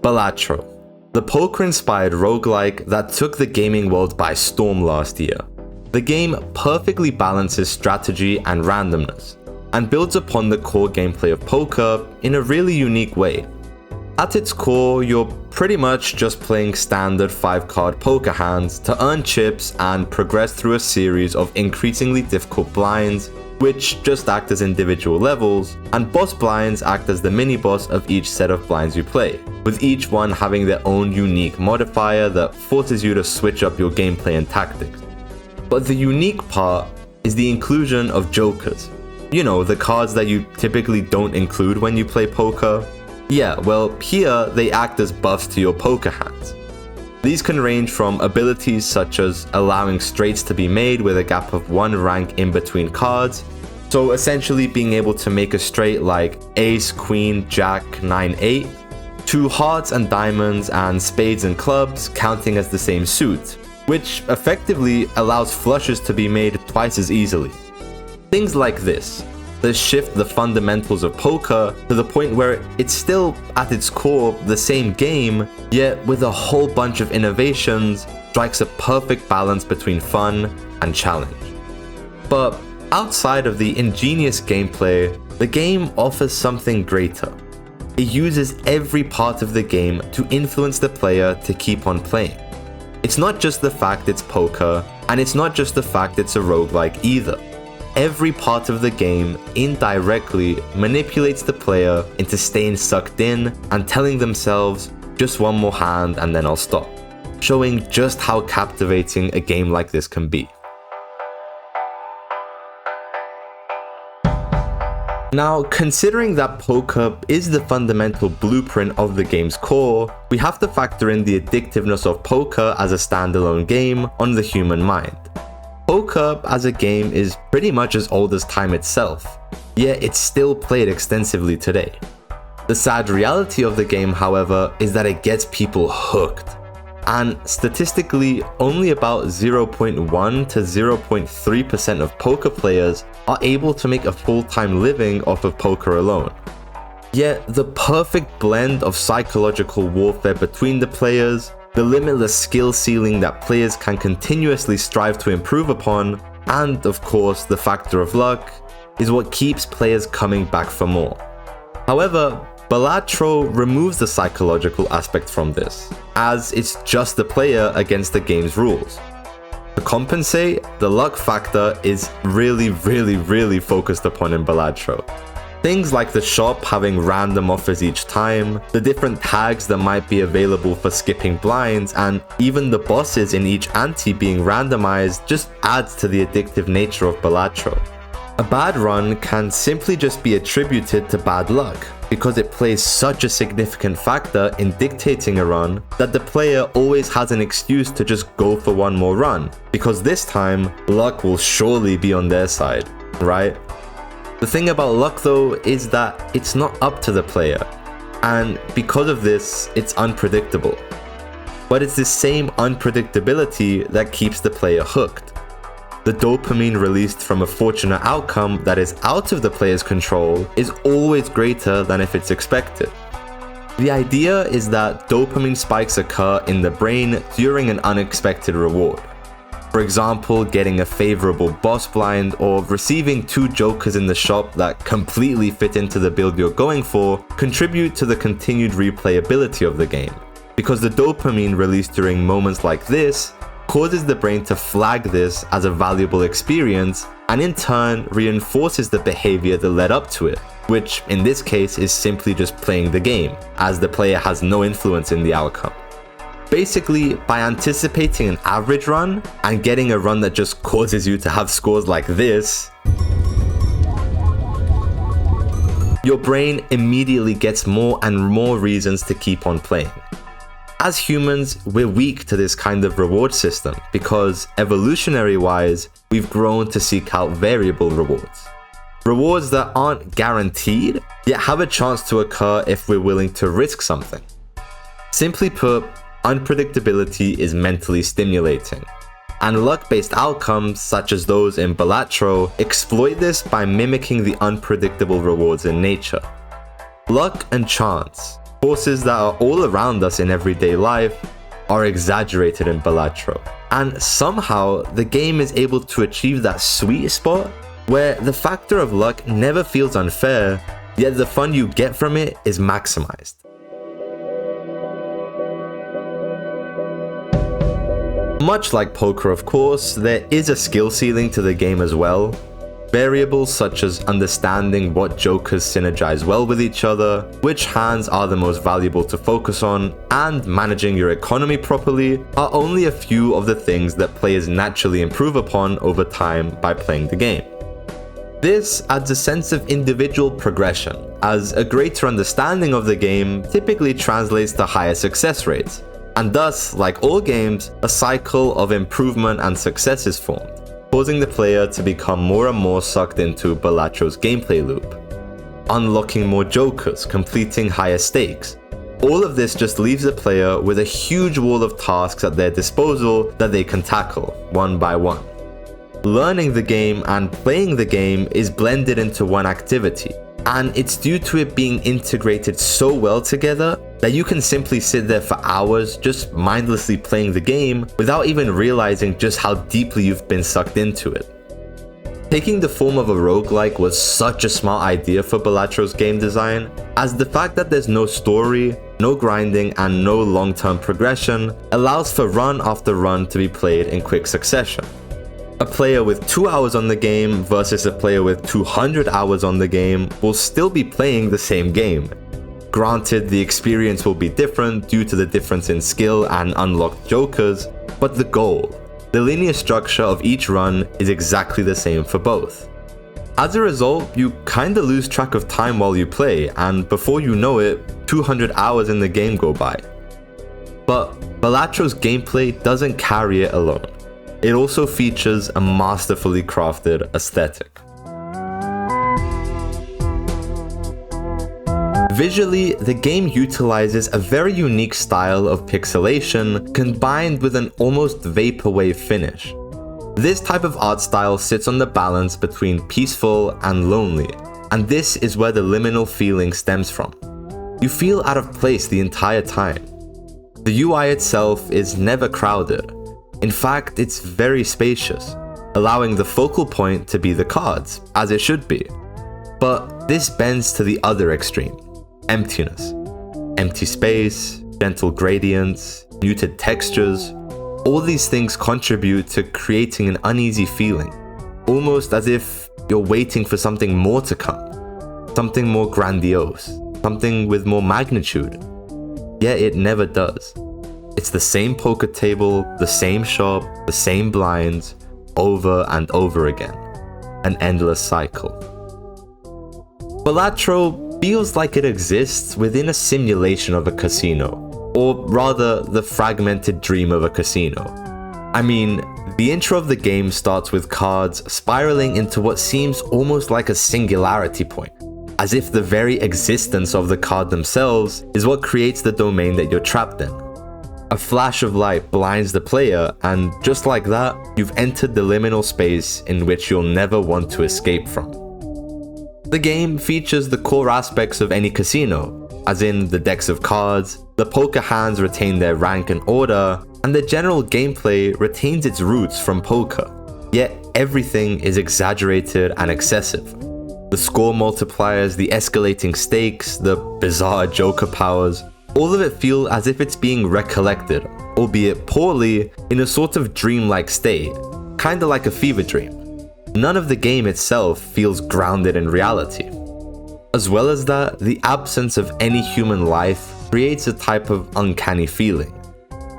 Balatro, the poker-inspired roguelike that took the gaming world by storm last year. The game perfectly balances strategy and randomness, and builds upon the core gameplay of poker in a really unique way. At its core, you're pretty much just playing standard 5-card poker hands to earn chips and progress through a series of increasingly difficult blinds, which just act as individual levels, and boss blinds act as the mini-boss of each set of blinds you play, with each one having their own unique modifier that forces you to switch up your gameplay and tactics. But the unique part is the inclusion of jokers. You know, the cards that you typically don't include when you play poker. Yeah, well, here they act as buffs to your poker hands. These can range from abilities such as allowing straights to be made with a gap of 1 rank in between cards, so essentially being able to make a straight like ace, queen, jack, 9, 8, to hearts and diamonds and spades and clubs counting as the same suit, which effectively allows flushes to be made twice as easily. Things like this that shift the fundamentals of poker to the point where it's still, at its core, the same game, yet with a whole bunch of innovations, strikes a perfect balance between fun and challenge. But outside of the ingenious gameplay, the game offers something greater. It uses every part of the game to influence the player to keep on playing. It's not just the fact it's poker, and it's not just the fact it's a roguelike either. Every part of the game indirectly manipulates the player into staying sucked in and telling themselves, just one more hand and then I'll stop, showing just how captivating a game like this can be. Now, considering that poker is the fundamental blueprint of the game's core, we have to factor in the addictiveness of poker as a standalone game on the human mind. Poker as a game is pretty much as old as time itself, yet it's still played extensively today. The sad reality of the game, however, is that it gets people hooked, and statistically, only about 0.1 to 0.3% of poker players are able to make a full-time living off of poker alone. Yet, the perfect blend of psychological warfare between the players, the limitless skill ceiling that players can continuously strive to improve upon, and of course the factor of luck, is what keeps players coming back for more. However, Balatro removes the psychological aspect from this, as it's just the player against the game's rules. To compensate, the luck factor is really focused upon in Balatro. Things like the shop having random offers each time, the different tags that might be available for skipping blinds, and even the bosses in each ante being randomized just adds to the addictive nature of Balatro. A bad run can simply just be attributed to bad luck, because it plays such a significant factor in dictating a run that the player always has an excuse to just go for one more run, because this time, luck will surely be on their side, right? The thing about luck though is that it's not up to the player, and because of this, it's unpredictable. But it's this same unpredictability that keeps the player hooked. The dopamine released from a fortunate outcome that is out of the player's control is always greater than if it's expected. The idea is that dopamine spikes occur in the brain during an unexpected reward. For example, getting a favorable boss blind or receiving 2 jokers in the shop that completely fit into the build you're going for contribute to the continued replayability of the game, because the dopamine released during moments like this causes the brain to flag this as a valuable experience and in turn reinforces the behavior that led up to it, which in this case is simply just playing the game, as the player has no influence in the outcome. Basically, by anticipating an average run and getting a run that just causes you to have scores like this, your brain immediately gets more and more reasons to keep on playing. As humans, we're weak to this kind of reward system because evolutionary-wise, we've grown to seek out variable rewards. Rewards that aren't guaranteed, yet have a chance to occur if we're willing to risk something. Simply put, unpredictability is mentally stimulating, and luck-based outcomes such as those in Balatro exploit this by mimicking the unpredictable rewards in nature. Luck and chance, Forces that are all around us in everyday life are exaggerated in Balatro. And somehow, the game is able to achieve that sweet spot where the factor of luck never feels unfair, yet the fun you get from it is maximized. Much like poker, of course, there is a skill ceiling to the game as well. Variables such as understanding what jokers synergize well with each other, which hands are the most valuable to focus on, and managing your economy properly are only a few of the things that players naturally improve upon over time by playing the game. This adds a sense of individual progression, as a greater understanding of the game typically translates to higher success rates, and thus, like all games, a cycle of improvement and success is formed, causing the player to become more and more sucked into Balatro's gameplay loop. Unlocking more jokers, completing higher stakes. All of this just leaves the player with a huge wall of tasks at their disposal that they can tackle, one by one. Learning the game and playing the game is blended into one activity, and it's due to it being integrated so well together that you can simply sit there for hours just mindlessly playing the game without even realizing just how deeply you've been sucked into it. Taking the form of a roguelike was such a smart idea for Balatro's game design, as the fact that there's no story, no grinding, and no long-term progression allows for run after run to be played in quick succession. A player with 2 hours on the game versus a player with 200 hours on the game will still be playing the same game. Granted, the experience will be different due to the difference in skill and unlocked jokers, but the goal, the linear structure of each run, is exactly the same for both. As a result, you kinda lose track of time while you play, and before you know it, 200 hours in the game go by. But Balatro's gameplay doesn't carry it alone. It also features a masterfully crafted aesthetic. Visually, the game utilizes a very unique style of pixelation combined with an almost vaporwave finish. This type of art style sits on the balance between peaceful and lonely, and this is where the liminal feeling stems from. You feel out of place the entire time. The UI itself is never crowded. In fact, it's very spacious, allowing the focal point to be the cards, as it should be. But this bends to the other extreme: emptiness. Empty space, gentle gradients, muted textures, all these things contribute to creating an uneasy feeling, almost as if you're waiting for something more to come, something more grandiose, something with more magnitude. Yet it never does. It's the same poker table, the same shop, the same blinds, over and over again. An endless cycle. Balatro feels like it exists within a simulation of a casino, or rather, the fragmented dream of a casino. I mean, the intro of the game starts with cards spiraling into what seems almost like a singularity point, as if the very existence of the card themselves is what creates the domain that you're trapped in. A flash of light blinds the player, and just like that, you've entered the liminal space in which you'll never want to escape from. The game features the core aspects of any casino, as in the decks of cards, the poker hands retain their rank and order, and the general gameplay retains its roots from poker. Yet everything is exaggerated and excessive. The score multipliers, the escalating stakes, the bizarre joker powers, all of it feel as if it's being recollected, albeit poorly, in a sort of dreamlike state, kinda like a fever dream. None of the game itself feels grounded in reality. As well as that, the absence of any human life creates a type of uncanny feeling.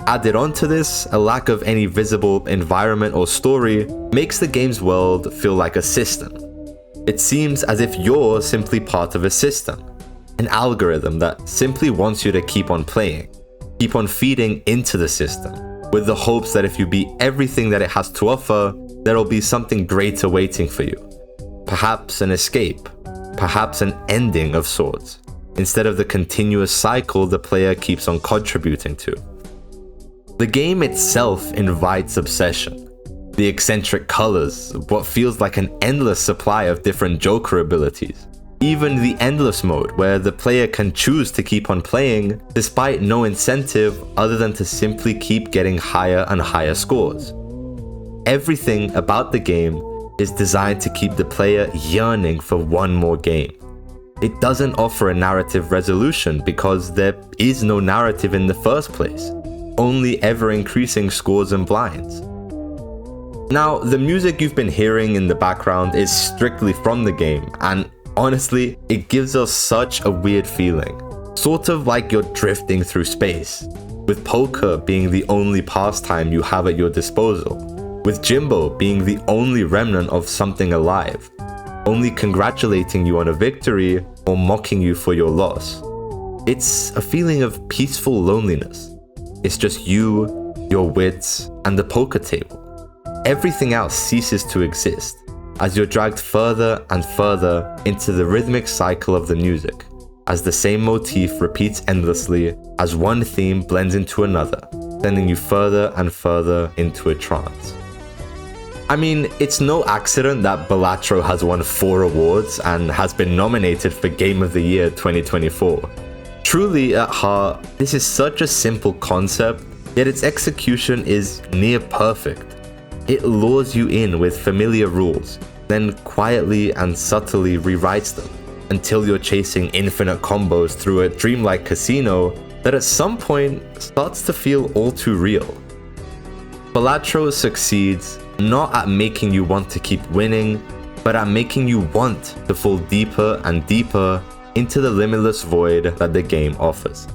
Added onto this, a lack of any visible environment or story makes the game's world feel like a system. It seems as if you're simply part of a system. An algorithm that simply wants you to keep on playing, keep on feeding into the system, with the hopes that if you beat everything that it has to offer, there'll be something greater waiting for you. Perhaps an escape, perhaps an ending of sorts, instead of the continuous cycle the player keeps on contributing to. The game itself invites obsession. The eccentric colors, what feels like an endless supply of different joker abilities, Even the endless mode, where the player can choose to keep on playing despite no incentive other than to simply keep getting higher and higher scores. Everything about the game is designed to keep the player yearning for one more game. It doesn't offer a narrative resolution because there is no narrative in the first place, only ever-increasing scores and blinds. Now, the music you've been hearing in the background is strictly from the game, and honestly, it gives us such a weird feeling, sort of like you're drifting through space, with poker being the only pastime you have at your disposal, with Jimbo being the only remnant of something alive, only congratulating you on a victory or mocking you for your loss. It's a feeling of peaceful loneliness. It's just you, your wits, and the poker table. Everything else ceases to exist as you're dragged further and further into the rhythmic cycle of the music, as the same motif repeats endlessly as one theme blends into another, sending you further and further into a trance. I mean, it's no accident that Balatro has won 4 awards and has been nominated for Game of the Year 2024. Truly, at heart, this is such a simple concept, yet its execution is near perfect. It lures you in with familiar rules, then quietly and subtly rewrites them, until you're chasing infinite combos through a dreamlike casino that at some point starts to feel all too real. Balatro succeeds not at making you want to keep winning, but at making you want to fall deeper and deeper into the limitless void that the game offers.